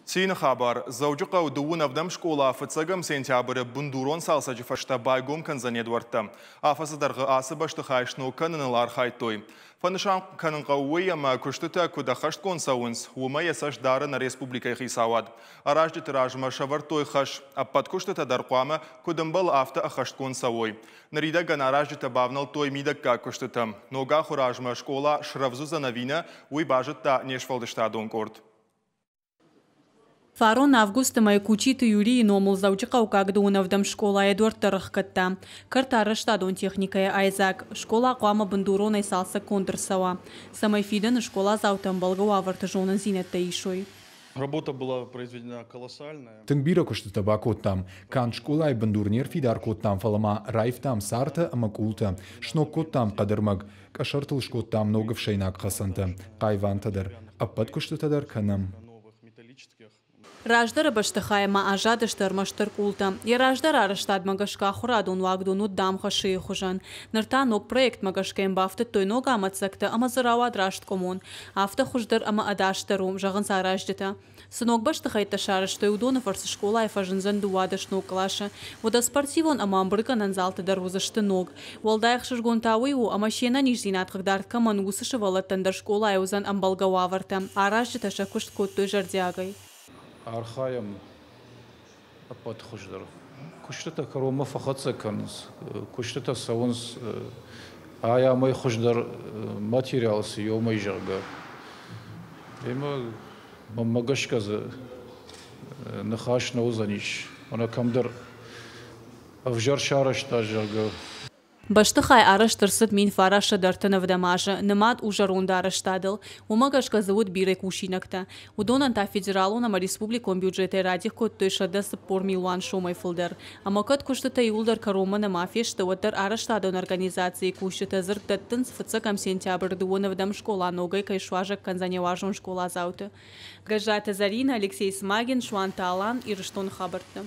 Цина хабар. Заужиqa удуун авдам школа афыцагам сентябрь бундурон салсаджи фашта байгом канзанедварта. Афасадарғы асы башты хайшну канынылар хайтой. Фанышан канынға уйама күштіті кудахашт консауынс. Ума ясаш дары на республика хисавад. Аражды тиражма шавартой хаш. Аппад күштіті дарқуама кудымбал авта ахашт консауой. Нарида ган аражды табавнал той мидакка күштітім. Нога хуражма школа шравзу за новина уй бажытта нешфалдышта донкорд. Фарон августа май кучиты Юрий номул заучиqa когда унавдам школа Эдуард тарыхкатта. Картара штадон техникая Айзак. Школа қуама бандуронай салса контрсава. Самай фиден школа заутам балгава вартажонан зинетта ишой. Работа была произведена колоссальная. Тыңбира кушты табакоттам. Кан школа и бандурнер фидар коттам фалама райфтам сарта амакулта. Шнок коттам кадырмаг. Кашартыл шкоттам много вшейнак хасанта. Кайвантадар. Аппад кушты тадар канам. Раждара баштахая ма ажадыштар маштар култа. И раждар араштад магашка хурадун вагдуну дам хаши хужан. Нарта ног проект магашкаем бафта той нога амацакта амазарава драшт комун. Афта хуждар ама адаштарум жаган сараждата. Сынок баштахай ташараш той удона фарса школа и фажинзан дуадаш ног клаша. Вода спортивон ама амбрыка нанзалта дарузашты ног. Волдаях шашгон тауиу ама шена нижзинат хагдарт каман гусашавала тандар школа и узан амбалгававарта. Араждата шакушт кот той жардягай. Архаям апат хуждар. Куштата карома фахатса канс. Куштата саунс ая май хуждар материалс ёмай жарга. Ема мамагашка за нахаш наузаниш. Она камдар авжар шарашта жарга. Баштахай араштырсыт мин фараша дартына вдамажа, нымат ужарунда араштадыл, умагашка зовут бирек ушинакта. Удонан та федералуна ма республикон бюджете радих кот той шадасы пор милуан шомай фылдар. Амакат куштата юлдар каромана мафешта ватар араштадон организации куштата зырктаттын сфыцакам сентябрь дуона вдам школа ногай кайшуажак канзаневажон школа зауты. Гажата Зарина, Алексей Смагин, Шуанта Алан и Рыштон Хабарта.